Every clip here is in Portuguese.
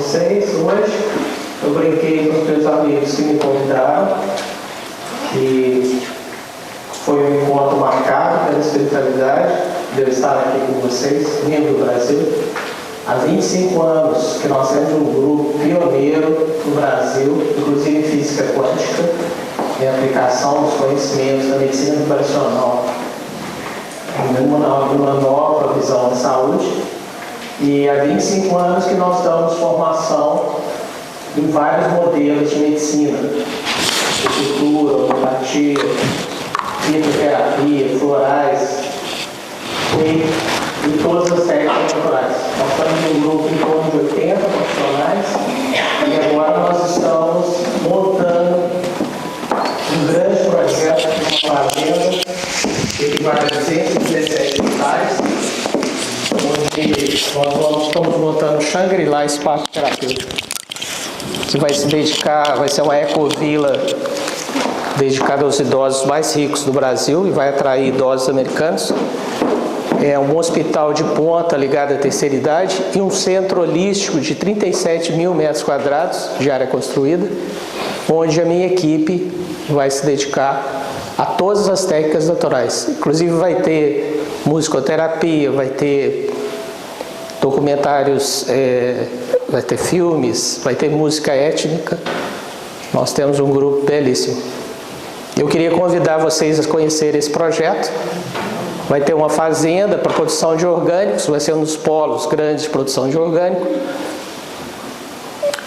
vocês hoje. Eu brinquei com os meus amigos que me convidaram, que foi um encontro marcado pela espiritualidade, de eu estar aqui com vocês, vindo do Brasil. Há 25 anos que nós temos um grupo pioneiro no Brasil, inclusive em física quântica, em aplicação dos conhecimentos da medicina vibracional, uma nova visão da saúde. E há 25 anos que nós damos formação em vários modelos de medicina, acupuntura, homeopatia, fitoterapia, florais e todas as técnicas naturais. Nós estamos em um grupo em torno de 80 profissionais e agora nós estamos montando um grande projeto de uma fazenda que vai a 217 hectares, onde nós estamos montando Shangri-La Espaço Terapêutico, que vai se dedicar, vai ser uma ecovila dedicada aos idosos mais ricos do Brasil e vai atrair idosos americanos. É um hospital de ponta ligado à terceira idade e um centro holístico de 37 mil metros quadrados de área construída, onde a minha equipe vai se dedicar a todas as técnicas naturais. Inclusive vai ter musicoterapia, vai ter documentários, vai ter filmes, vai ter música étnica. Nós temos um grupo belíssimo. Eu queria convidar vocês a conhecer esse projeto. Vai ter uma fazenda para produção de orgânicos, vai ser um dos polos grandes de produção de orgânico.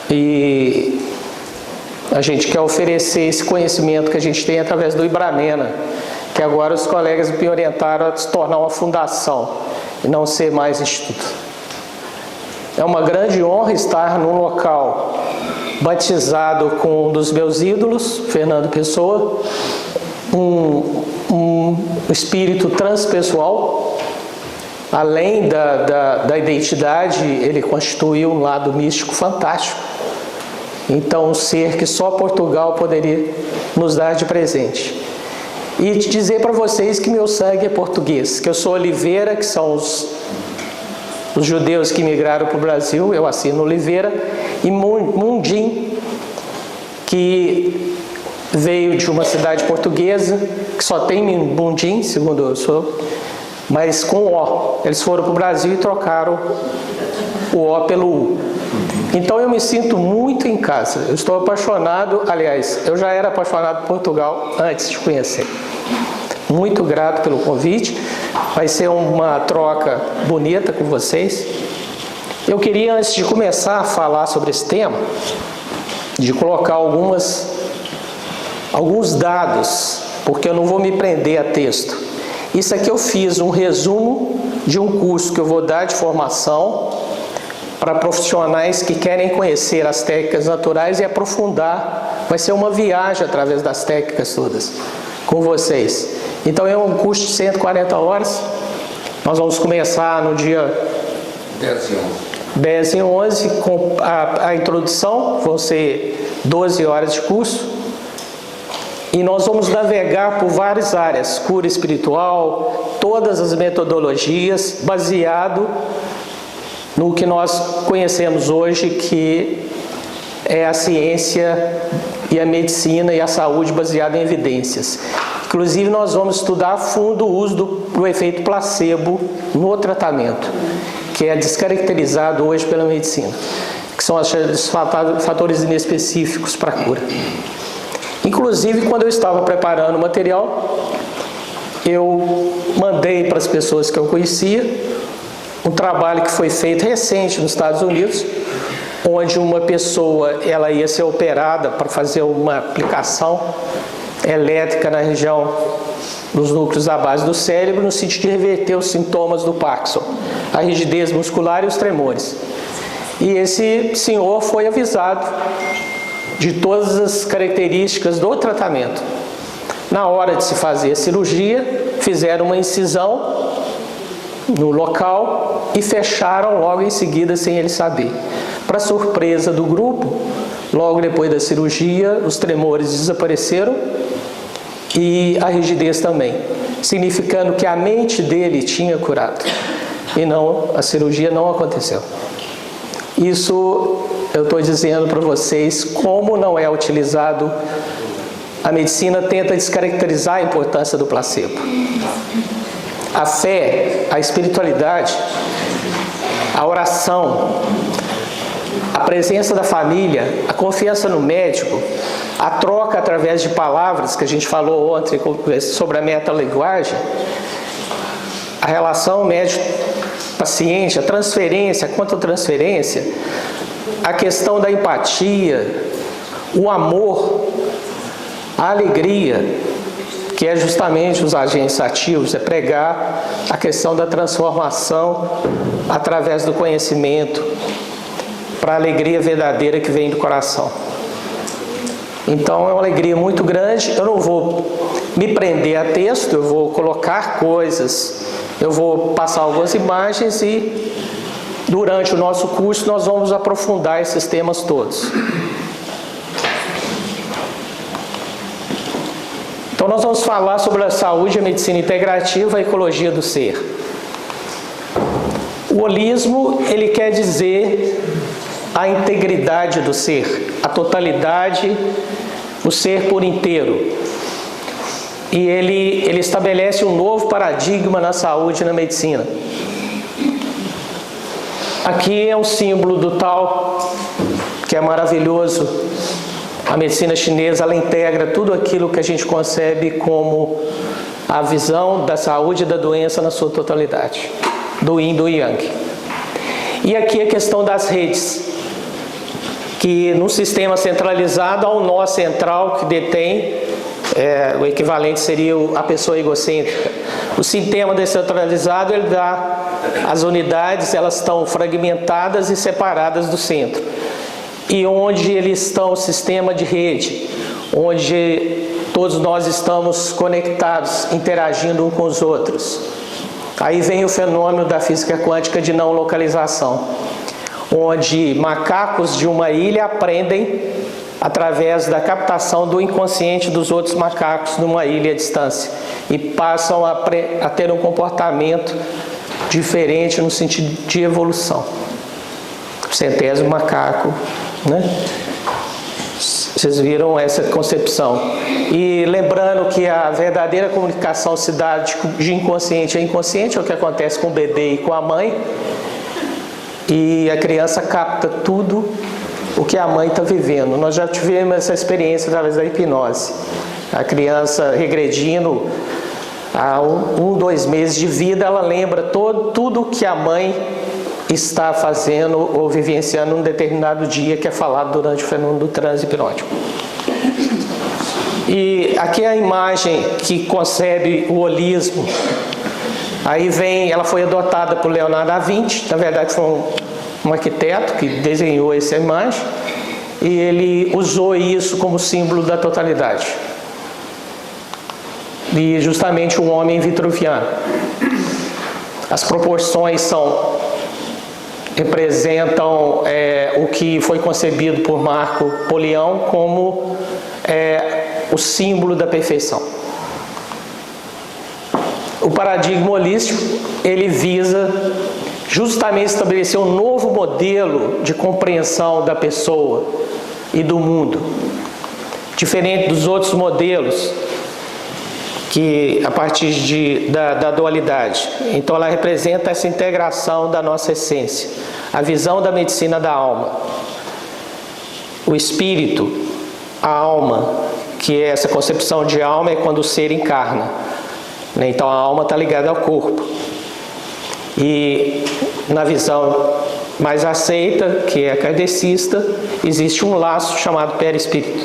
E a gente quer oferecer esse conhecimento que a gente tem através do Ibramena, que agora os colegas me orientaram a se tornar uma fundação e não ser mais instituto. É uma grande honra estar num local batizado com um dos meus ídolos, Fernando Pessoa, um espírito transpessoal. Além da identidade, ele constituiu um lado místico fantástico. Então, um ser que só Portugal poderia nos dar de presente. E dizer para vocês que meu sangue é português, que eu sou Oliveira, que são os judeus que migraram para o Brasil, eu assino Oliveira, e Mundim, que veio de uma cidade portuguesa, que só tem Mundim, segundo eu sou, mas com O. Eles foram para o Brasil e trocaram o O pelo U. Então eu me sinto muito em casa. Eu estou apaixonado, aliás, eu já era apaixonado por Portugal antes de conhecer. Muito grato pelo convite. Vai ser uma troca bonita com vocês. Eu queria, antes de começar a falar sobre esse tema, de colocar alguns dados, porque eu não vou me prender a texto. Isso aqui eu fiz um resumo de um curso que eu vou dar de formação para profissionais que querem conhecer as técnicas naturais e aprofundar. Vai ser uma viagem através das técnicas todas com vocês. Então é um curso de 140 horas. Nós vamos começar no dia 10 e 11 com a introdução. Vão ser 12 horas de curso. E nós vamos navegar por várias áreas, cura espiritual, todas as metodologias, baseado no que nós conhecemos hoje, que é a ciência e a medicina e a saúde baseada em evidências. Inclusive, nós vamos estudar a fundo o uso do efeito placebo no tratamento, que é descaracterizado hoje pela medicina, que são os fatores inespecíficos para a cura. Inclusive, quando eu estava preparando o material, eu mandei para as pessoas que eu conhecia um trabalho que foi feito recente nos Estados Unidos, onde uma pessoa ela ia ser operada para fazer uma aplicação elétrica na região dos núcleos da base do cérebro, no sentido de reverter os sintomas do Parkinson, a rigidez muscular e os tremores. E esse senhor foi avisado de todas as características do tratamento. Na hora de se fazer a cirurgia, fizeram uma incisão no local e fecharam logo em seguida sem ele saber. Para surpresa do grupo, logo depois da cirurgia, os tremores desapareceram e a rigidez também, significando que a mente dele tinha curado e não, a cirurgia não aconteceu. Isso eu estou dizendo para vocês como não é utilizado. A medicina tenta descaracterizar a importância do placebo. A fé, a espiritualidade, a oração, a presença da família, a confiança no médico, a troca através de palavras, que a gente falou ontem sobre a metalinguagem, a relação médico-paciente, a transferência, a contra-transferência, a questão da empatia, o amor, a alegria, que é justamente os agentes ativos, é pregar a questão da transformação através do conhecimento, para a alegria verdadeira que vem do coração. Então é uma alegria muito grande. Eu não vou me prender a texto, eu vou colocar coisas, eu vou passar algumas imagens e durante o nosso curso nós vamos aprofundar esses temas todos. Então nós vamos falar sobre a saúde, a medicina integrativa, a ecologia do ser. O holismo, ele quer dizer a integridade do ser, a totalidade, o ser por inteiro. E ele estabelece um novo paradigma na saúde e na medicina. Aqui é um símbolo do Tao, que é maravilhoso. A medicina chinesa, ela integra tudo aquilo que a gente concebe como a visão da saúde e da doença na sua totalidade, do Yin e do Yang. E aqui a questão das redes, que no sistema centralizado há um nó central que detém, o equivalente seria a pessoa egocêntrica. O sistema descentralizado, ele dá as unidades, elas estão fragmentadas e separadas do centro. E onde eles estão, o sistema de rede, onde todos nós estamos conectados, interagindo uns com os outros. Aí vem o fenômeno da física quântica de não localização, onde macacos de uma ilha aprendem através da captação do inconsciente dos outros macacos numa ilha à distância e passam a ter um comportamento diferente no sentido de evolução. O centésimo macaco, né? Vocês viram essa concepção. E lembrando que a verdadeira comunicação se dá de inconsciente a inconsciente, é o que acontece com o bebê e com a mãe. E a criança capta tudo o que a mãe está vivendo. Nós já tivemos essa experiência através da hipnose. A criança regredindo a 2 meses de vida, ela lembra tudo que a mãe está fazendo ou vivenciando num determinado dia, que é falado durante o fenômeno do transe hipnótico. E aqui é a imagem que concebe o holismo. Aí vem, ela foi adotada por Leonardo da Vinci, na verdade foi um arquiteto que desenhou essa imagem, e ele usou isso como símbolo da totalidade. E justamente o homem vitruviano. As proporções representam o que foi concebido por Marco Polião como o símbolo da perfeição. O paradigma holístico, ele visa justamente estabelecer um novo modelo de compreensão da pessoa e do mundo, diferente dos outros modelos que a partir da dualidade. Então ela representa essa integração da nossa essência, a visão da medicina da alma, o espírito, a alma, que é essa concepção de alma é quando o ser encarna, né? Então a alma está ligada ao corpo. E na visão mais aceita, que é a kardecista, existe um laço chamado perispírito.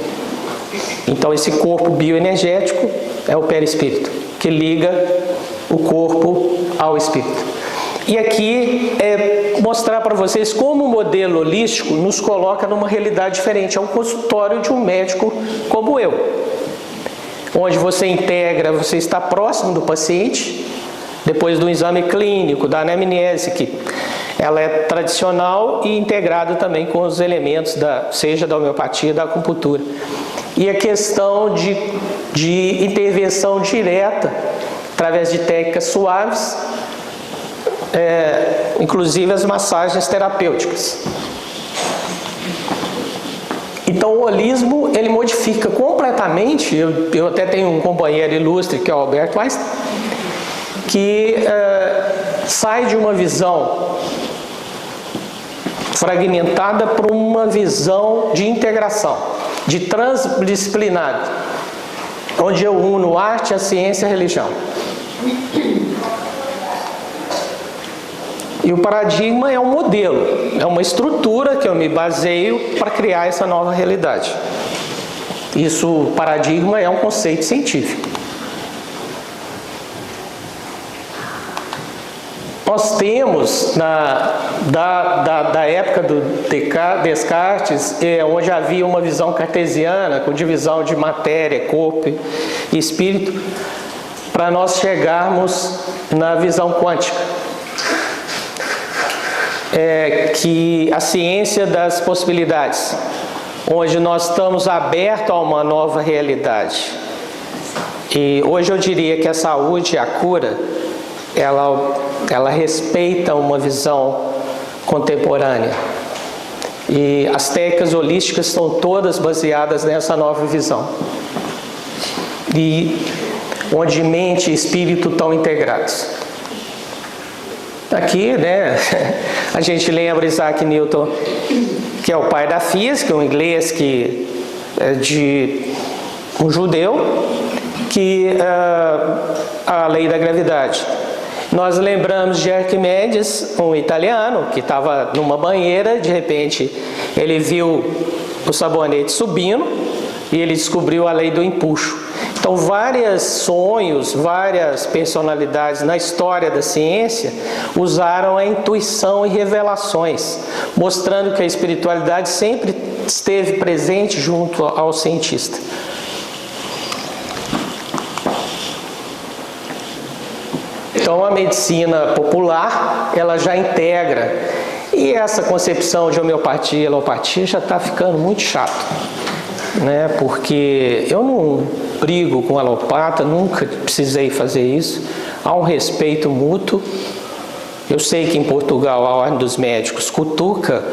Então esse corpo bioenergético é o perispírito, que liga o corpo ao espírito. E aqui é mostrar para vocês como o modelo holístico nos coloca numa realidade diferente. É um consultório de um médico como eu, onde você integra, você está próximo do paciente, depois do exame clínico, da anamnese, que ela é tradicional e integrada também com os elementos, seja da homeopatia, da acupuntura. E a questão de intervenção direta, através de técnicas suaves, inclusive as massagens terapêuticas. Então o holismo, ele modifica completamente, eu até tenho um companheiro ilustre, que é o Alberto Einstein, que sai de uma visão fragmentada para uma visão de integração, de transdisciplinado, onde eu uno arte, a ciência e a religião. E o paradigma é um modelo, é uma estrutura que eu me baseio para criar essa nova realidade. Isso, paradigma é um conceito científico. Nós temos, da época do Descartes, onde havia uma visão cartesiana, com divisão de matéria, corpo e espírito, para nós chegarmos na visão quântica, que a ciência das possibilidades, onde nós estamos abertos a uma nova realidade. E hoje eu diria que a saúde e a cura, ela respeita uma visão contemporânea. E as técnicas holísticas estão todas baseadas nessa nova visão. E onde mente e espírito estão integrados. Aqui, né, a gente lembra Isaac Newton, que é o pai da física, um inglês que é de um judeu, que a lei da gravidade. Nós lembramos de Arquimedes, um italiano, que estava numa banheira, de repente ele viu o sabonete subindo e ele descobriu a lei do empuxo. Então, vários sonhos, várias personalidades na história da ciência usaram a intuição e revelações, mostrando que a espiritualidade sempre esteve presente junto ao cientista. Então, a medicina popular, ela já integra. E essa concepção de homeopatia e alopatia já está ficando muito chato, né? Porque eu não brigo com alopata, nunca precisei fazer isso. Há um respeito mútuo. Eu sei que em Portugal a Ordem dos Médicos cutuca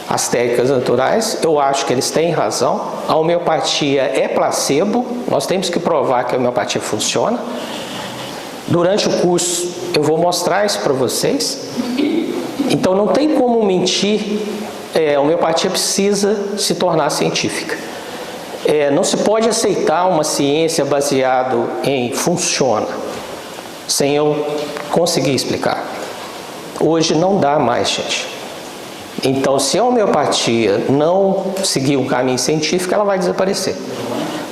as técnicas naturais. Eu acho que eles têm razão. A homeopatia é placebo. Nós temos que provar que a homeopatia funciona. Durante o curso eu vou mostrar isso para vocês. Então não tem como mentir. A homeopatia precisa se tornar científica. Não se pode aceitar uma ciência baseada em funciona, sem eu conseguir explicar. Hoje não dá mais, gente. Então, se a homeopatia não seguir um caminho científico, ela vai desaparecer.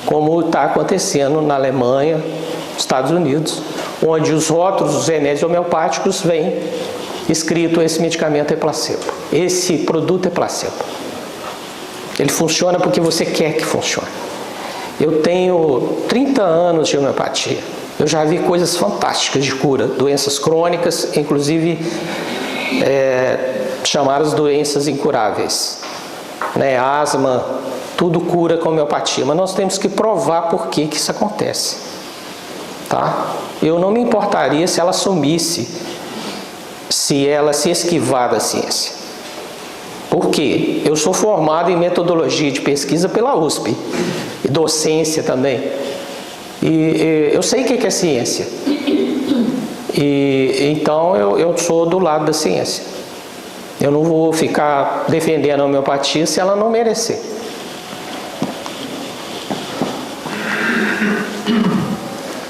Como está acontecendo na Alemanha, nos Estados Unidos, onde os rótulos dos remédios homeopáticos vêm escrito: esse medicamento é placebo, esse produto é placebo. Ele funciona porque você quer que funcione. Eu tenho 30 anos de homeopatia. Eu já vi coisas fantásticas de cura, doenças crônicas, inclusive chamadas doenças incuráveis, né? Asma, tudo cura com homeopatia. Mas nós temos que provar por que isso acontece, tá? Eu não me importaria se ela sumisse, se ela se esquivar da ciência. Por quê? Eu sou formado em metodologia de pesquisa pela USP, e docência também. E eu sei o que é ciência. Então eu sou do lado da ciência. Eu não vou ficar defendendo a homeopatia se ela não merecer.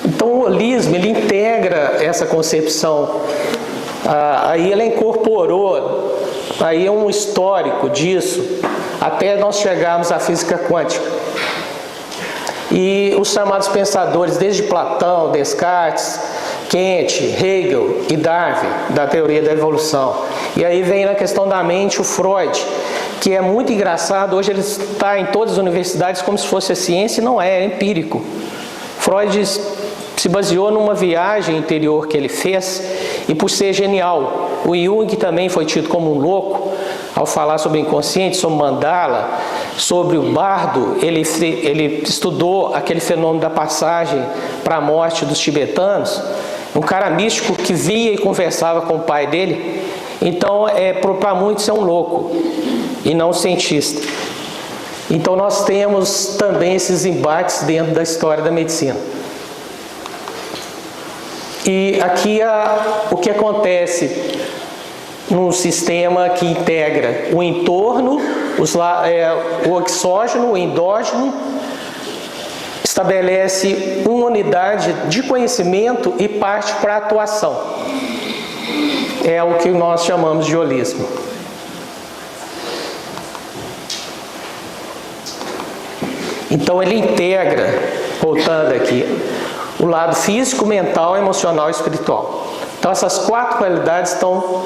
Então o holismo, ele integra essa concepção. Aí ele incorporou. Aí é um histórico disso, até nós chegarmos à física quântica. E os chamados pensadores, desde Platão, Descartes, Kant, Hegel e Darwin, da teoria da evolução. E aí vem na questão da mente o Freud, que é muito engraçado. Hoje ele está em todas as universidades como se fosse a ciência, e não é empírico. Freud se baseou numa viagem interior que ele fez, e por ser genial. O Jung também foi tido como um louco ao falar sobre o inconsciente, sobre mandala, sobre o bardo. Ele estudou aquele fenômeno da passagem para a morte dos tibetanos. Um cara místico que via e conversava com o pai dele. Então, para muitos é um louco. e não cientista. Então nós temos também esses embates dentro da história da medicina. E aqui o que acontece num sistema que integra o entorno, o exógeno, o endógeno, estabelece uma unidade de conhecimento e parte para a atuação. É o que nós chamamos de holismo. Então ele integra, voltando aqui, o lado físico, mental, emocional e espiritual. Então essas 4 qualidades estão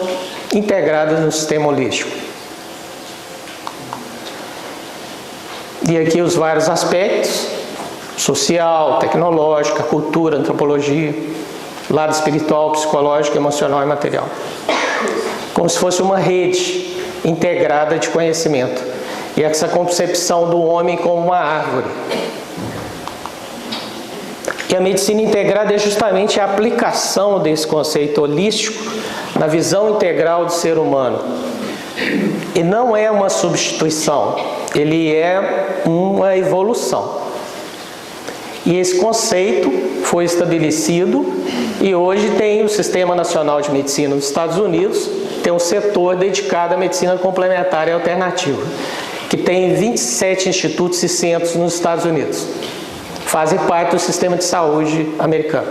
integradas no sistema holístico. E aqui os vários aspectos: social, tecnológica, cultura, antropologia, lado espiritual, psicológico, emocional e material. Como se fosse uma rede integrada de conhecimento. E essa concepção do homem como uma árvore. E a medicina integrada é justamente a aplicação desse conceito holístico na visão integral do ser humano. E não é uma substituição, ele é uma evolução. E esse conceito foi estabelecido e hoje tem o Sistema Nacional de Medicina dos Estados Unidos, tem um setor dedicado à medicina complementar e alternativa, que tem 27 institutos e centros nos Estados Unidos. Fazem parte do sistema de saúde americano.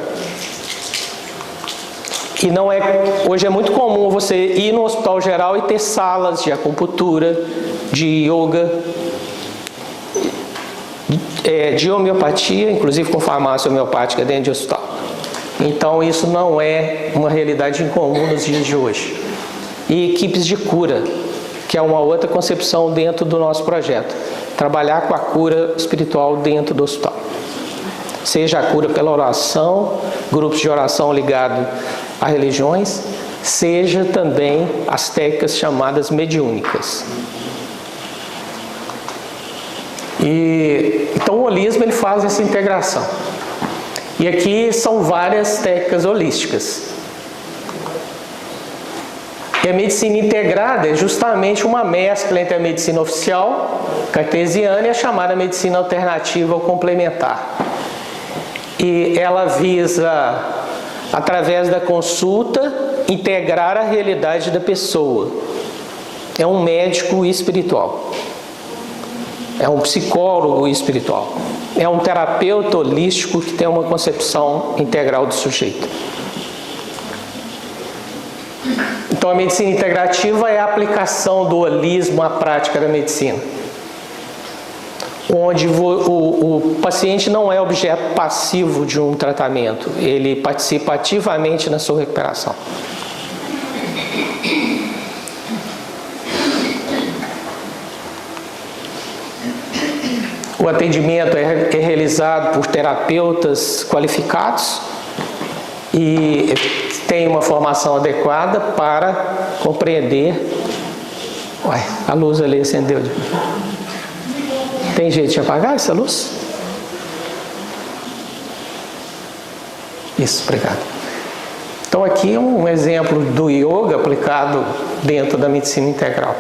E hoje é muito comum você ir no hospital geral e ter salas de acupuntura, de yoga, de homeopatia, inclusive com farmácia homeopática dentro de hospital. Então isso não é uma realidade incomum nos dias de hoje. E equipes de cura, que é uma outra concepção dentro do nosso projeto. Trabalhar com a cura espiritual dentro do hospital. Seja a cura pela oração, grupos de oração ligados a religiões, seja também as técnicas chamadas mediúnicas. Então o holismo ele faz essa integração. E aqui são várias técnicas holísticas. E a medicina integrada é justamente uma mescla entre a medicina oficial, cartesiana, e a chamada medicina alternativa ou complementar. E ela visa, através da consulta, integrar a realidade da pessoa. É um médico espiritual. É um psicólogo espiritual. É um terapeuta holístico que tem uma concepção integral do sujeito. Então a medicina integrativa é a aplicação do holismo à prática da medicina, onde o paciente não é objeto passivo de um tratamento, ele participa ativamente na sua recuperação. O atendimento é realizado por terapeutas qualificados e tem uma formação adequada para compreender. Uai, a luz ali acendeu. Tem jeito de apagar essa luz? Isso, obrigado. Então aqui é um exemplo do yoga aplicado dentro da medicina integral.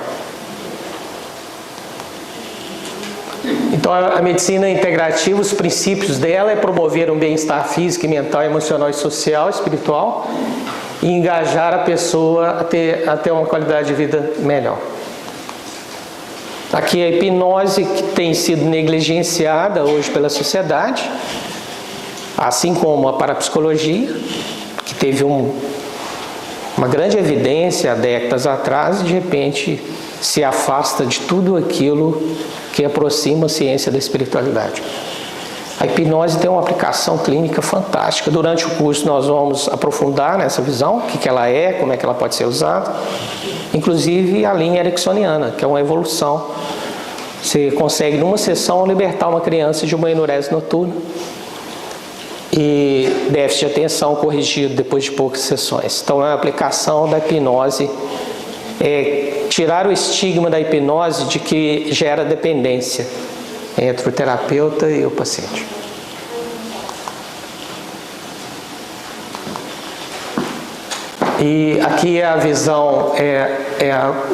Então a medicina integrativa, os princípios dela é promover um bem-estar físico, mental, emocional, social, espiritual e engajar a pessoa a ter uma qualidade de vida melhor. Aqui a hipnose, que tem sido negligenciada hoje pela sociedade, assim como a parapsicologia, que teve uma grande evidência há décadas atrás e de repente se afasta de tudo aquilo que aproxima a ciência da espiritualidade. A hipnose tem uma aplicação clínica fantástica. Durante o curso nós vamos aprofundar nessa visão, o que ela é, como é que ela pode ser usada. Inclusive a linha ericksoniana, que é uma evolução. Você consegue numa sessão libertar uma criança de uma enurese noturna e déficit de atenção corrigido depois de poucas sessões. Então é uma aplicação da hipnose, tirar o estigma da hipnose de que gera dependência entre o terapeuta e o paciente. E aqui é a visão,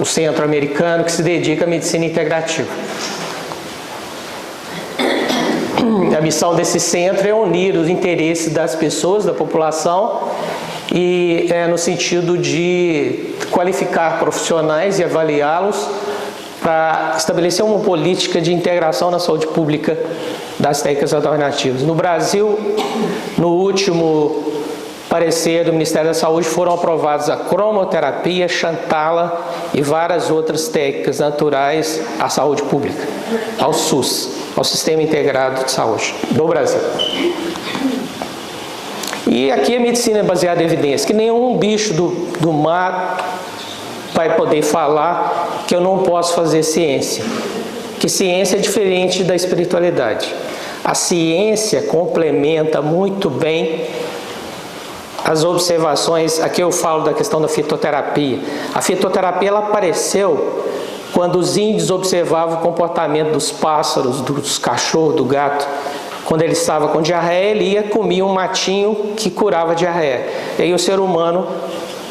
o centro americano que se dedica à medicina integrativa. A missão desse centro é unir os interesses das pessoas, da população, e no sentido de qualificar profissionais e avaliá-los para estabelecer uma política de integração na saúde pública das técnicas alternativas. No Brasil, no último parecer do Ministério da Saúde, foram aprovados a cromoterapia, Xantala e várias outras técnicas naturais à saúde pública, ao SUS, ao Sistema Integrado de Saúde do Brasil. E aqui a medicina é baseada em evidência, que nenhum bicho do mar vai poder falar que eu não posso fazer ciência, que ciência é diferente da espiritualidade. A ciência complementa muito bem as observações. Aqui eu falo da questão da fitoterapia. A fitoterapia ela apareceu quando os índios observavam o comportamento dos pássaros, dos cachorros, do gato. Quando ele estava com diarreia, ele ia comer um matinho que curava a diarreia. E aí o ser humano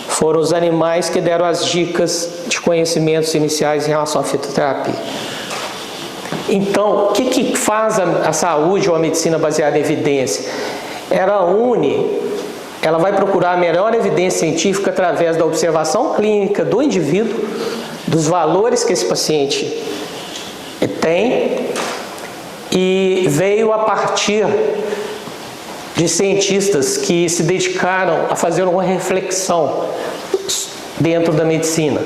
foram os animais que deram as dicas de conhecimentos iniciais em relação à fitoterapia. Então, o que faz a saúde ou a medicina baseada em evidência? Ela vai procurar a melhor evidência científica através da observação clínica do indivíduo, dos valores que esse paciente tem, e veio a partir de cientistas que se dedicaram a fazer uma reflexão dentro da medicina.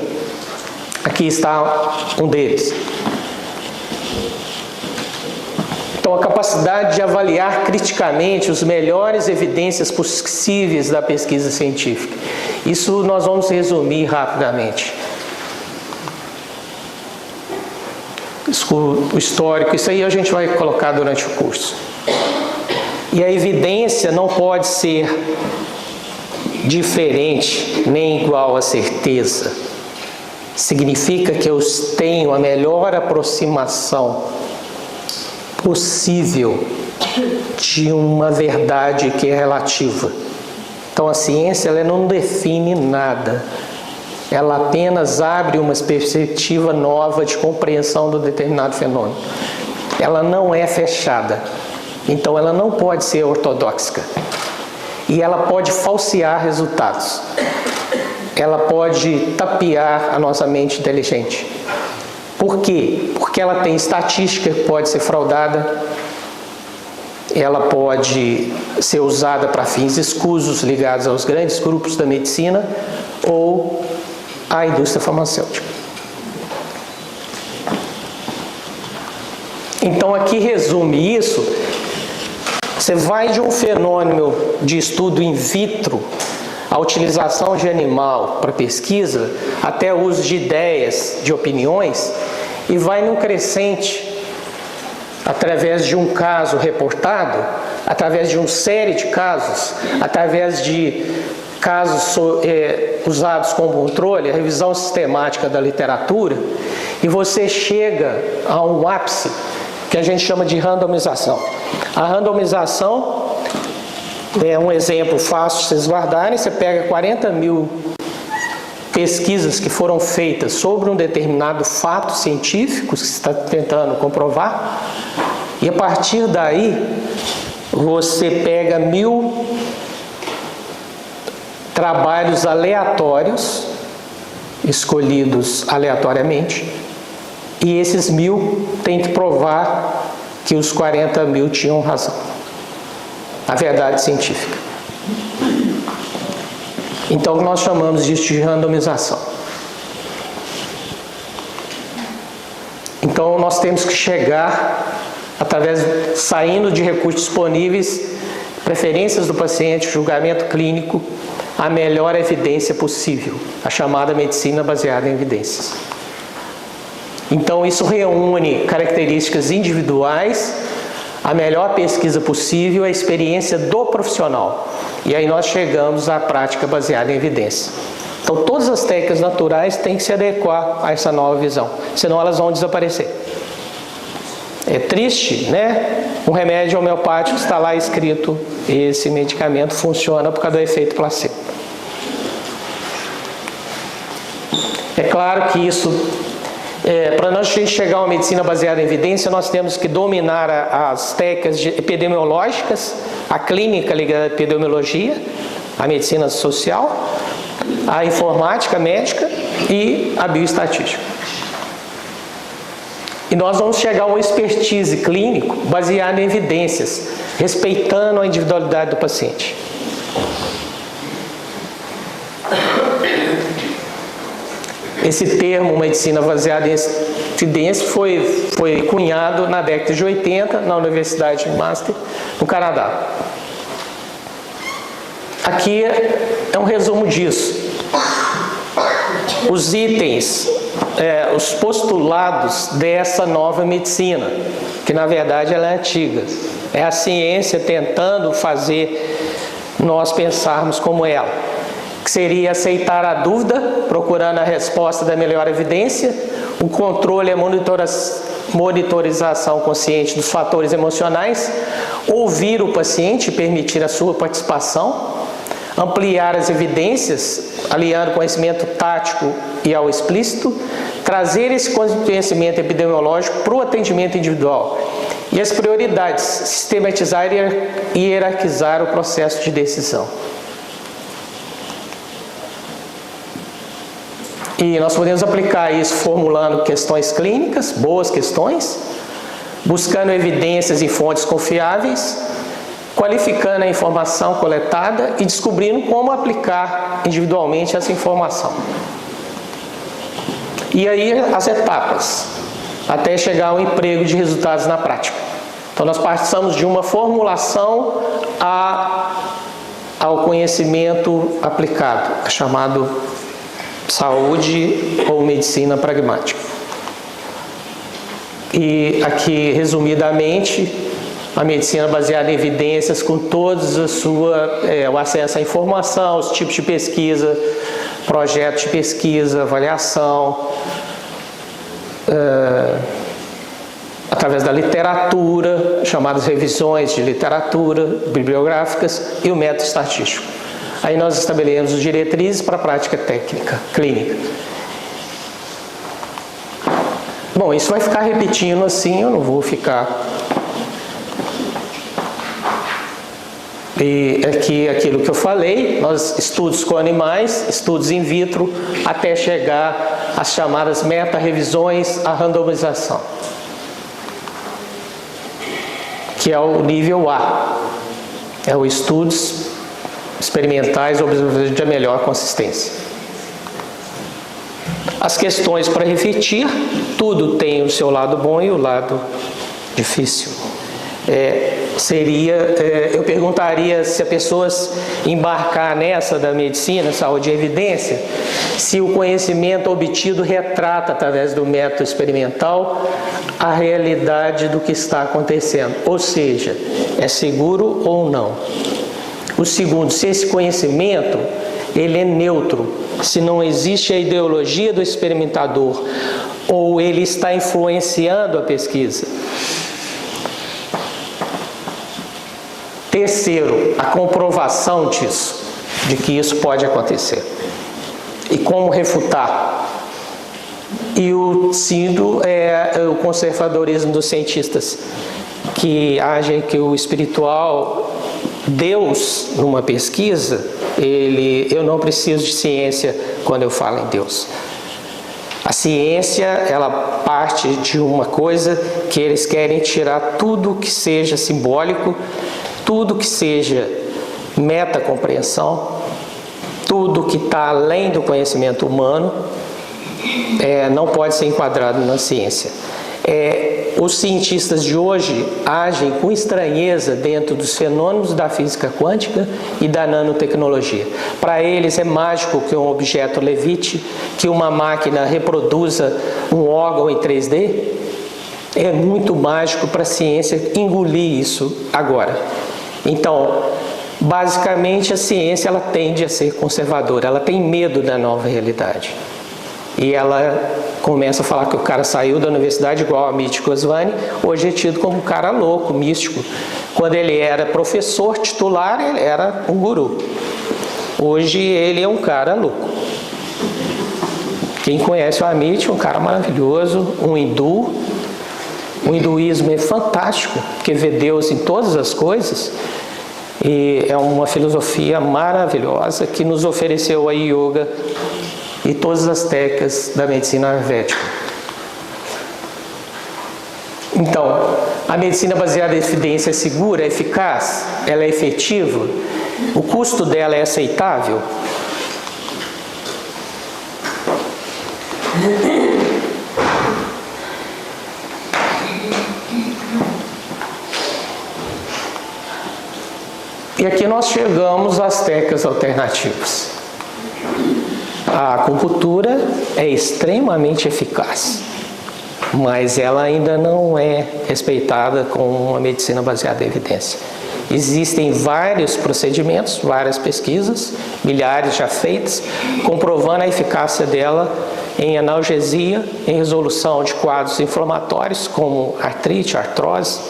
Aqui está um deles. Então, a capacidade de avaliar criticamente as melhores evidências possíveis da pesquisa científica. Isso nós vamos resumir rapidamente. O histórico, isso aí a gente vai colocar durante o curso. E a evidência não pode ser diferente nem igual à certeza. Significa que eu tenho a melhor aproximação possível de uma verdade que é relativa. Então a ciência ela não define nada. Ela apenas abre uma perspectiva nova de compreensão de um determinado fenômeno. Ela não é fechada. Então ela não pode ser ortodoxa. E ela pode falsear resultados. Ela pode tapear a nossa mente inteligente. Por quê? Porque ela tem estatística que pode ser fraudada, ela pode ser usada para fins escusos ligados aos grandes grupos da medicina ou à indústria farmacêutica. Então aqui resume isso. Você vai de um fenômeno de estudo in vitro, a utilização de animal para pesquisa, até o uso de ideias, de opiniões, e vai num crescente, através de um caso reportado, através de uma série de casos, através de casos usados como controle, a revisão sistemática da literatura, e você chega a um ápice que a gente chama de randomização. A randomização é um exemplo fácil de vocês guardarem. Você pega 40 mil pesquisas que foram feitas sobre um determinado fato científico que você está tentando comprovar, e a partir daí você pega 1000 trabalhos aleatórios, escolhidos aleatoriamente, e esses 1000 têm que provar que os 40 mil tinham razão. A verdade científica. Então nós chamamos disso de randomização. Então nós temos que chegar, saindo de recursos disponíveis, preferências do paciente, julgamento clínico, a melhor evidência possível, a chamada medicina baseada em evidências. Então isso reúne características individuais, a melhor pesquisa possível, a experiência do profissional. E aí nós chegamos à prática baseada em evidência. Então todas as técnicas naturais têm que se adequar a essa nova visão, senão elas vão desaparecer. É triste, né? Um remédio homeopático está lá escrito, esse medicamento funciona por causa do efeito placebo. É claro que isso, para nós chegar a uma medicina baseada em evidência, nós temos que dominar as técnicas epidemiológicas, a clínica ligada à epidemiologia, a medicina social, a informática médica e a bioestatística. E nós vamos chegar a uma expertise clínico baseada em evidências, respeitando a individualidade do paciente. Esse termo, medicina baseada em evidência, foi cunhado na década de 80 na Universidade de Master, no Canadá. Aqui é um resumo disso. Os itens, os postulados dessa nova medicina, que na verdade ela é antiga. É a ciência tentando fazer nós pensarmos como ela, que seria aceitar a dúvida, procurando a resposta da melhor evidência, o controle e a monitorização consciente dos fatores emocionais, ouvir o paciente e permitir a sua participação, ampliar as evidências, aliando o conhecimento tático e ao explícito, trazer esse conhecimento epidemiológico para o atendimento individual e as prioridades, sistematizar e hierarquizar o processo de decisão. E nós podemos aplicar isso formulando questões clínicas, boas questões, buscando evidências em fontes confiáveis, qualificando a informação coletada e descobrindo como aplicar individualmente essa informação. E aí as etapas, até chegar ao emprego de resultados na prática. Então nós passamos de uma formulação ao conhecimento aplicado, chamado saúde ou medicina pragmática. E aqui, resumidamente, a medicina baseada em evidências, com todos o acesso à informação, os tipos de pesquisa, projetos de pesquisa, avaliação, através da literatura, chamadas revisões de literatura bibliográficas, e o método estatístico. Aí nós estabelecemos as diretrizes para a prática técnica, clínica. Bom, isso vai ficar repetindo assim, eu não vou ficar... E aqui, aquilo que eu falei, nós estudos com animais, estudos in vitro, até chegar às chamadas meta-revisões, a randomização, que é o nível A, é o estudos experimentais observados de melhor consistência. As questões para refletir, tudo tem o seu lado bom e o lado difícil. Eu perguntaria se a pessoa embarcar nessa da medicina, saúde e evidência, se o conhecimento obtido retrata, através do método experimental, a realidade do que está acontecendo. Ou seja, é seguro ou não. O segundo, se esse conhecimento ele é neutro, se não existe a ideologia do experimentador, ou ele está influenciando a pesquisa. Terceiro, a comprovação disso, de que isso pode acontecer. E como refutar. E o quinto é o conservadorismo dos cientistas, que agem que o espiritual, Deus, numa pesquisa, eu não preciso de ciência quando eu falo em Deus. A ciência, ela parte de uma coisa que eles querem tirar tudo que seja simbólico, tudo que seja metacompreensão, tudo que está além do conhecimento humano, não pode ser enquadrado na ciência. Os cientistas de hoje agem com estranheza dentro dos fenômenos da física quântica e da nanotecnologia. Para eles é mágico que um objeto levite, que uma máquina reproduza um órgão em 3D. É muito mágico para a ciência engolir isso agora. Então, basicamente a ciência ela tende a ser conservadora, ela tem medo da nova realidade. E ela começa a falar que o cara saiu da universidade igual a Mítico Goswami, hoje é tido como um cara louco, místico. Quando ele era professor titular, ele era um guru. Hoje ele é um cara louco, Quem conhece o Amit, um cara maravilhoso, um hindu. O hinduísmo é fantástico, porque vê Deus em todas as coisas. E é uma filosofia maravilhosa que nos ofereceu a yoga e todas as técnicas da medicina ayurvédica. Então, a medicina baseada em evidência é segura, é eficaz, ela é efetiva, o custo dela é aceitável? E aqui nós chegamos às técnicas alternativas. A acupuntura é extremamente eficaz, mas ela ainda não é respeitada como uma medicina baseada em evidência. Existem vários procedimentos, várias pesquisas, milhares já feitas, comprovando a eficácia dela em analgesia, em resolução de quadros inflamatórios, como artrite, artrose,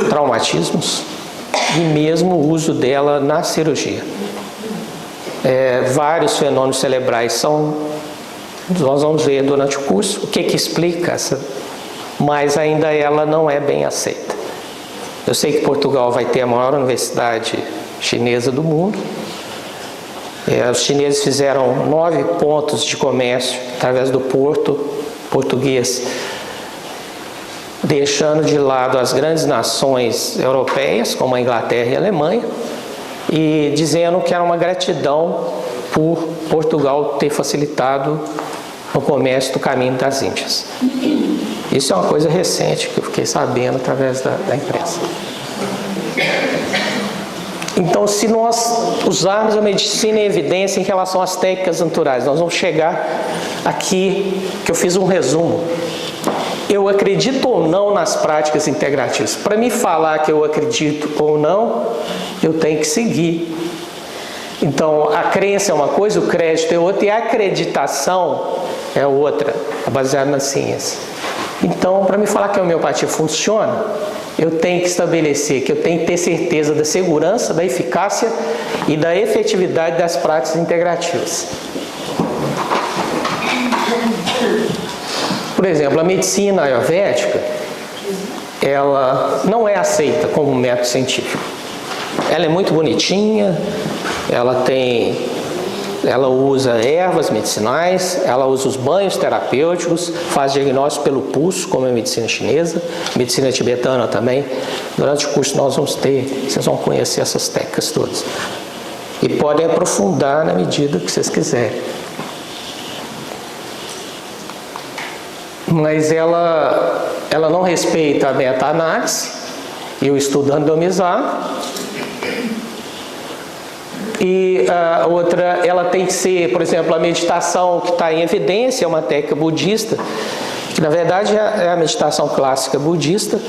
traumatismos, e mesmo o uso dela na cirurgia. Vários fenômenos cerebrais nós vamos ver durante o curso o que explica essa, mas ainda ela não é bem aceita. Eu sei que Portugal vai ter a maior universidade chinesa do mundo. Os chineses fizeram 9 pontos de comércio através do porto português, deixando de lado as grandes nações europeias, como a Inglaterra e a Alemanha, e dizendo que era uma gratidão por Portugal ter facilitado o comércio do caminho das Índias. Isso é uma coisa recente que eu fiquei sabendo através da imprensa. Então, se nós usarmos a medicina em evidência em relação às técnicas naturais, nós vamos chegar aqui, que eu fiz um resumo. Eu acredito ou não nas práticas integrativas? Para me falar que eu acredito ou não, eu tenho que seguir. Então, a crença é uma coisa, o crédito é outra, e a acreditação é outra, baseada na ciência. Então, para me falar que a homeopatia funciona, eu tenho que estabelecer que eu tenho que ter certeza da segurança, da eficácia e da efetividade das práticas integrativas. Por exemplo, a medicina ayurvédica, ela não é aceita como método científico. Ela é muito bonitinha, ela usa ervas medicinais, ela usa os banhos terapêuticos, faz diagnóstico pelo pulso, como é a medicina chinesa, medicina tibetana também. Durante o curso vocês vão conhecer essas técnicas todas. E podem aprofundar na medida que vocês quiserem. Mas ela não respeita a meta-análise e o estudo randomizado. E a outra, ela tem que ser, por exemplo, a meditação que está em evidência, é uma técnica budista, que na verdade é a meditação clássica budista,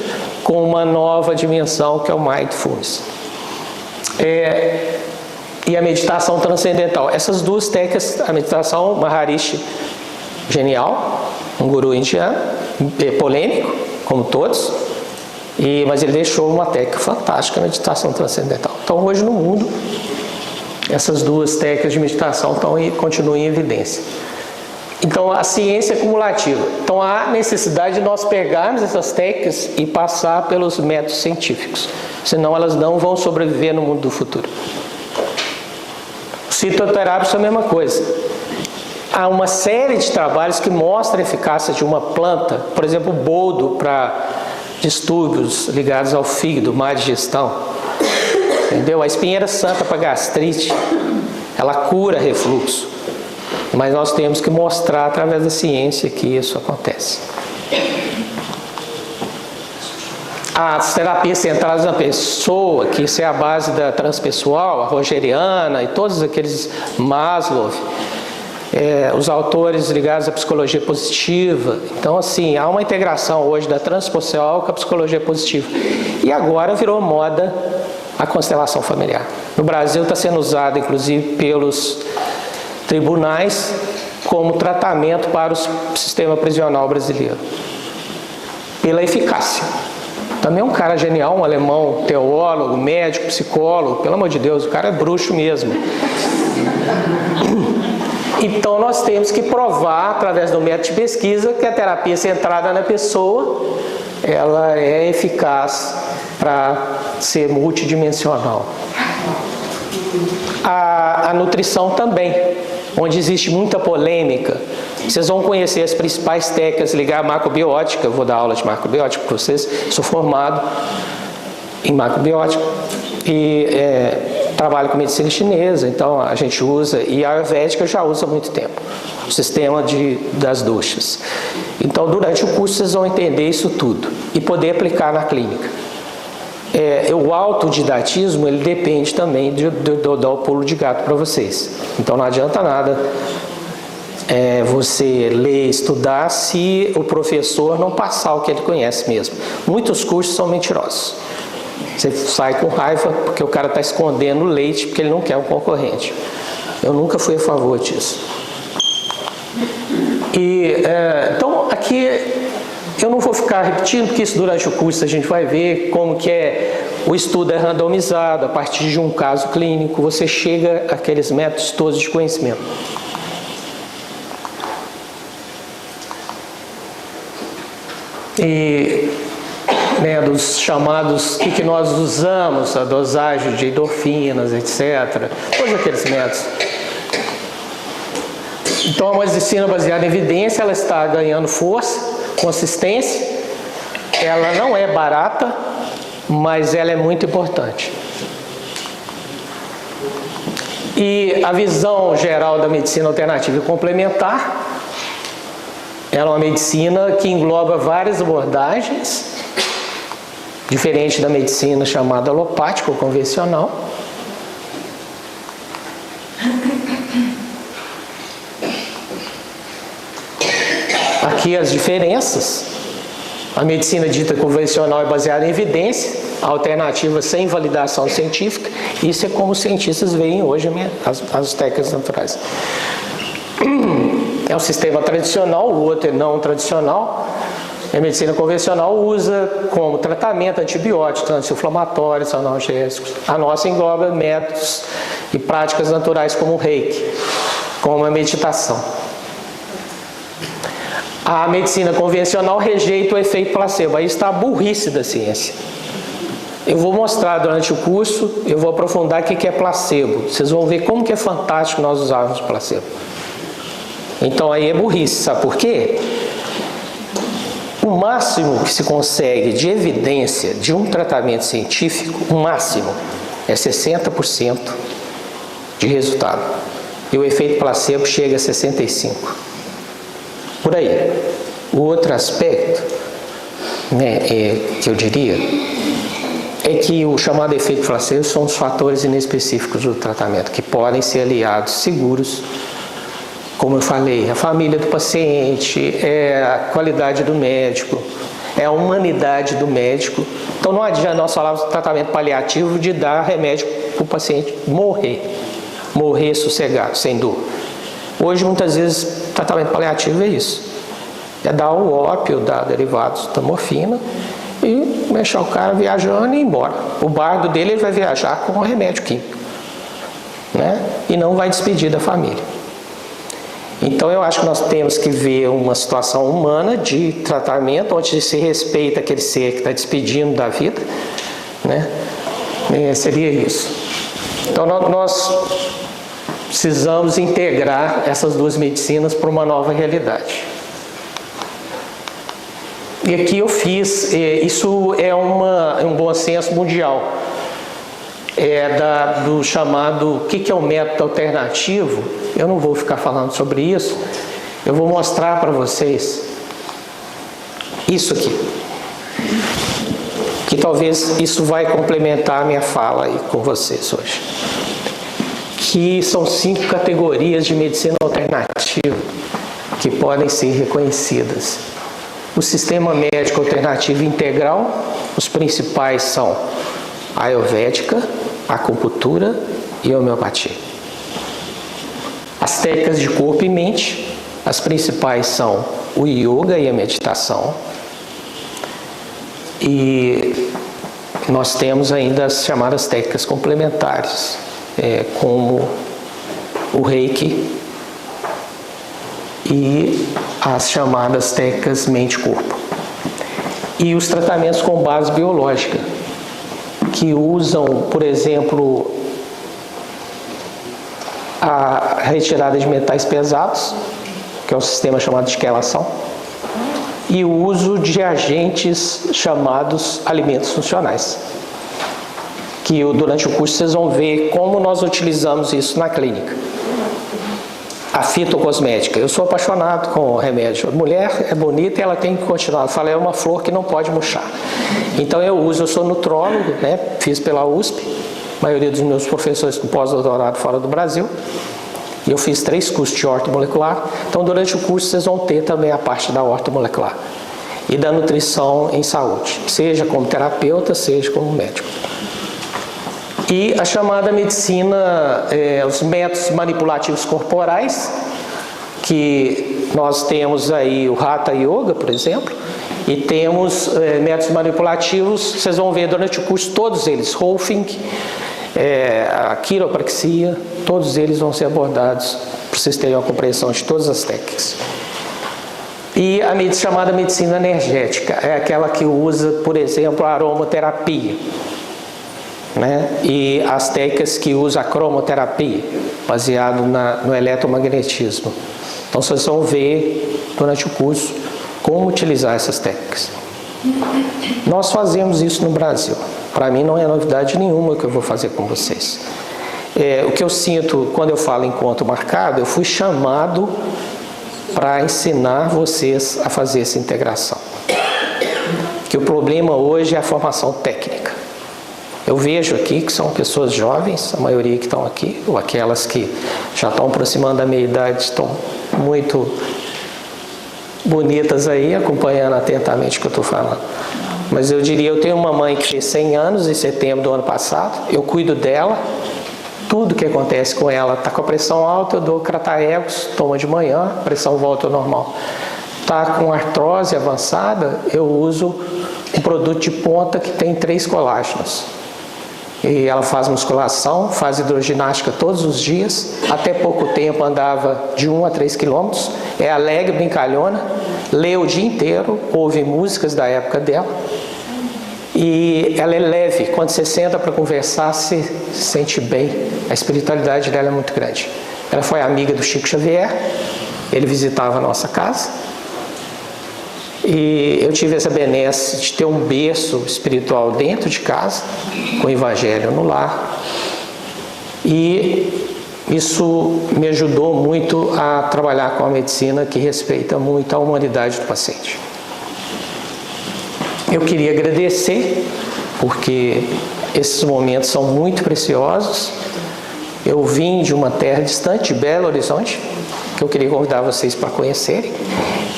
com uma nova dimensão que é o mindfulness. E a meditação transcendental. Essas duas técnicas, a meditação Maharishi, genial, um guru indiano, polêmico, como todos, mas ele deixou uma técnica fantástica, a meditação transcendental. Então hoje no mundo, essas duas técnicas de meditação continuam em evidência. Então, a ciência é cumulativa. Então, há necessidade de nós pegarmos essas técnicas e passar pelos métodos científicos. Senão, elas não vão sobreviver no mundo do futuro. Fitoterápicos é a mesma coisa. Há uma série de trabalhos que mostram a eficácia de uma planta, por exemplo, o boldo para distúrbios ligados ao fígado, má digestão. Entendeu? A espinheira santa para gastrite, ela cura refluxo. Mas nós temos que mostrar através da ciência que isso acontece. As terapias centradas na pessoa, que isso é a base da transpessoal, a rogeriana e todos aqueles Maslow, os autores ligados à psicologia positiva. Então, assim, há uma integração hoje da transpessoal com a psicologia positiva. E agora virou moda a constelação familiar. No Brasil está sendo usado, inclusive, pelos tribunais como tratamento para o sistema prisional brasileiro. Pela eficácia. Também é um cara genial, um alemão, teólogo, médico, psicólogo. Pelo amor de Deus, o cara é bruxo mesmo. Então nós temos que provar, através do método de pesquisa, que a terapia centrada na pessoa, ela é eficaz para ser multidimensional. A nutrição também, onde existe muita polêmica. Vocês vão conhecer as principais técnicas ligadas à macrobiótica. Eu vou dar aula de macrobiótica para vocês. Sou formado em macrobiótica e trabalho com medicina chinesa, então a gente usa, e a ayurvédica já usa há muito tempo, o sistema das doshas. Então durante o curso vocês vão entender isso tudo e poder aplicar na clínica. O autodidatismo, ele depende também de dar o pulo de gato para vocês. Então não adianta nada você ler, estudar, se o professor não passar o que ele conhece mesmo. Muitos cursos são mentirosos. Você sai com raiva porque o cara está escondendo o leite porque ele não quer um concorrente. Eu nunca fui a favor disso. Então aqui eu não vou ficar repetindo, porque isso durante o curso a gente vai ver como que o estudo é randomizado. A partir de um caso clínico você chega àqueles métodos todos de conhecimento. Dos chamados, que nós usamos, a dosagem de endorfinas, etc. Todos aqueles métodos. Então a medicina baseada em evidência, ela está ganhando força, consistência. Ela não é barata, mas ela é muito importante. E a visão geral da medicina alternativa e complementar, ela é uma medicina que engloba várias abordagens, diferente da medicina chamada alopática ou convencional. Aqui as diferenças. A medicina dita convencional é baseada em evidência, a alternativa sem validação científica. Isso é como os cientistas veem hoje as técnicas naturais. É um sistema tradicional, o outro é não tradicional. A medicina convencional usa como tratamento antibióticos, anti-inflamatórios, analgésicos. A nossa engloba métodos e práticas naturais como o reiki, como a meditação. A medicina convencional rejeita o efeito placebo. Aí está a burrice da ciência. Eu vou mostrar durante o curso, eu vou aprofundar o que é placebo. Vocês vão ver como que é fantástico nós usarmos placebo. Então aí é burrice, sabe por quê? O máximo que se consegue de evidência de um tratamento científico, o máximo, é 60% de resultado. E o efeito placebo chega a 65%. Por aí. O outro aspecto, que eu diria, é que o chamado efeito placebo são os fatores inespecíficos do tratamento, que podem ser aliados seguros. Como eu falei, a família do paciente, a qualidade do médico, a humanidade do médico. Então não adianta nós falarmos de tratamento paliativo de dar remédio para o paciente morrer sossegado, sem dor. Hoje muitas vezes tratamento paliativo é isso. É dar o ópio, dar derivados da morfina e deixar o cara viajando e ir embora. O bardo dele ele vai viajar com um remédio químico, e não vai despedir da família. Então eu acho que nós temos que ver uma situação humana de tratamento, onde se respeita aquele ser que está despedindo da vida, seria isso. Então nós precisamos integrar essas duas medicinas para uma nova realidade. E aqui eu fiz, isso é um bom senso mundial, do chamado, o que é o método alternativo. Eu não vou ficar falando sobre isso, eu vou mostrar para vocês isso aqui, que talvez isso vai complementar a minha fala aí com vocês hoje, que são 5 categorias de medicina alternativa que podem ser reconhecidas. O sistema médico alternativo integral, os principais são a ayurvédica, a acupuntura e a homeopatia. As técnicas de corpo e mente, as principais são o yoga e a meditação. E nós temos ainda as chamadas técnicas complementares, como o reiki e as chamadas técnicas mente-corpo. E os tratamentos com base biológica, que usam, por exemplo, a retirada de metais pesados, que é um sistema chamado de quelação, e o uso de agentes chamados alimentos funcionais, que durante o curso vocês vão ver como nós utilizamos isso na clínica. A fitocosmética, eu sou apaixonado com o remédio. A mulher é bonita e ela tem que continuar. Eu falo, é uma flor que não pode murchar. Então eu sou nutrólogo, né? Fiz pela USP, a maioria dos meus professores com pós-doutorado fora do Brasil. E eu fiz 3 cursos de ortomolecular. Então durante o curso vocês vão ter também a parte da ortomolecular e da nutrição em saúde, seja como terapeuta, seja como médico. E a chamada medicina, os métodos manipulativos corporais, que nós temos aí o Hatha Yoga, por exemplo, e temos métodos manipulativos, vocês vão ver durante o curso todos eles, Rolfing, a quiropraxia, todos eles vão ser abordados para vocês terem uma compreensão de todas as técnicas. E a chamada medicina energética, é aquela que usa, por exemplo, a aromaterapia, né? E as técnicas que usam a cromoterapia, baseado no eletromagnetismo. Então vocês vão ver durante o curso como utilizar essas técnicas. Nós fazemos isso no Brasil. Para mim não é novidade nenhuma que eu vou fazer com vocês. O que eu sinto quando eu falo encontro marcado, eu fui chamado para ensinar vocês a fazer essa integração. Que o problema hoje é a formação técnica. Eu vejo aqui que são pessoas jovens, a maioria que estão aqui, ou aquelas que já estão aproximando da meia-idade, estão muito bonitas aí, acompanhando atentamente o que eu estou falando. Mas eu diria, eu tenho uma mãe que fez 100 anos em setembro do ano passado, eu cuido dela, tudo que acontece com ela, está com a pressão alta, eu dou Crataegos, toma de manhã, a pressão volta ao normal. Está com artrose avançada, eu uso um produto de ponta que tem 3 colágenos. E ela faz musculação, faz hidroginástica todos os dias, até pouco tempo andava de 1 a 3 quilômetros, é alegre, brincalhona, lê o dia inteiro, ouve músicas da época dela, e ela é leve, quando você senta para conversar, se sente bem, a espiritualidade dela é muito grande. Ela foi amiga do Chico Xavier, ele visitava a nossa casa, e eu tive essa benesse de ter um berço espiritual dentro de casa, com o Evangelho no lar. E isso me ajudou muito a trabalhar com a medicina que respeita muito a humanidade do paciente. Eu queria agradecer, porque esses momentos são muito preciosos. Eu vim de uma terra distante, de Belo Horizonte, que eu queria convidar vocês para conhecerem.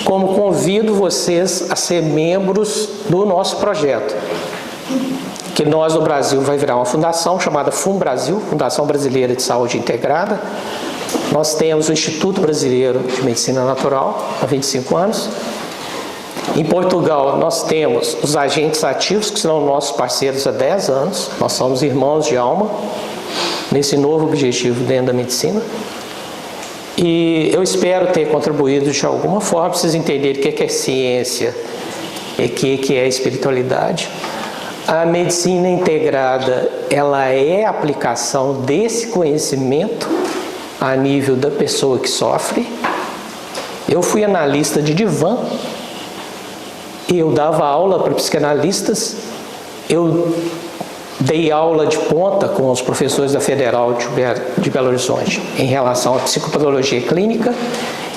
Como convido vocês a ser membros do nosso projeto, que nós no Brasil vai virar uma fundação chamada FUNBrasil, Fundação Brasileira de Saúde Integrada. Nós temos o Instituto Brasileiro de Medicina Natural há 25 anos. Em Portugal nós temos os agentes ativos, que são nossos parceiros há 10 anos. Nós somos irmãos de alma nesse novo objetivo dentro da medicina. E eu espero ter contribuído de alguma forma para vocês entenderem o que é ciência e o que é espiritualidade. A medicina integrada, ela é a aplicação desse conhecimento a nível da pessoa que sofre. Eu fui analista de divã e eu dava aula para psicanalistas. Eu dei aula de ponta com os professores da Federal de Belo Horizonte em relação à psicopatologia clínica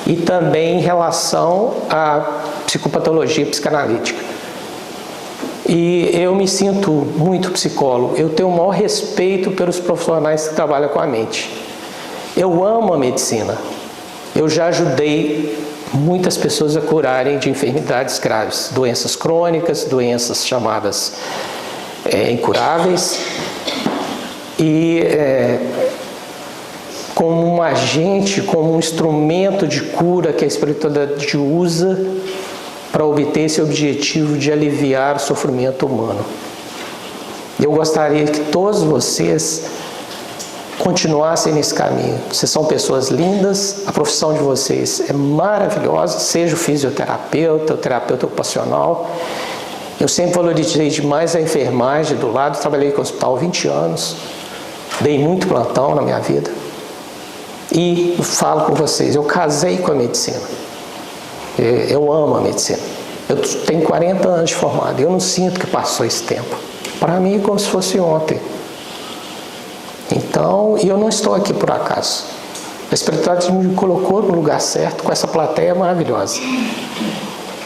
e também em relação à psicopatologia psicanalítica. E eu me sinto muito psicólogo, eu tenho o maior respeito pelos profissionais que trabalham com a mente. Eu amo a medicina, eu já ajudei muitas pessoas a curarem de enfermidades graves, doenças crônicas, doenças chamadas incuráveis, e como um agente, como um instrumento de cura que a espiritualidade usa para obter esse objetivo de aliviar o sofrimento humano. Eu gostaria que todos vocês continuassem nesse caminho. Vocês são pessoas lindas, a profissão de vocês é maravilhosa, seja o fisioterapeuta, o terapeuta ocupacional. Eu sempre valorizei demais a enfermagem do lado, trabalhei com o hospital há 20 anos, dei muito plantão na minha vida. E falo com vocês, eu casei com a medicina. Eu amo a medicina. Eu tenho 40 anos de formado, eu não sinto que passou esse tempo. Para mim é como se fosse ontem. Então, eu não estou aqui por acaso. A espiritualidade me colocou no lugar certo, com essa plateia maravilhosa.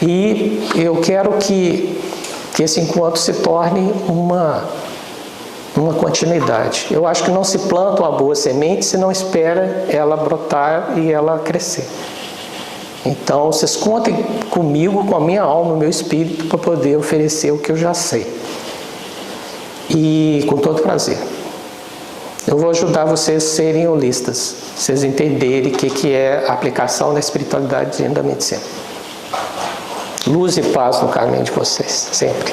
E eu quero que esse encontro se torne uma continuidade. Eu acho que não se planta uma boa semente se não espera ela brotar e ela crescer. Então, vocês contem comigo, com a minha alma, o meu espírito, para poder oferecer o que eu já sei. E com todo prazer. Eu vou ajudar vocês a serem holistas, vocês entenderem o que é a aplicação da espiritualidade dentro da medicina. Luz e paz no caminho de vocês, sempre.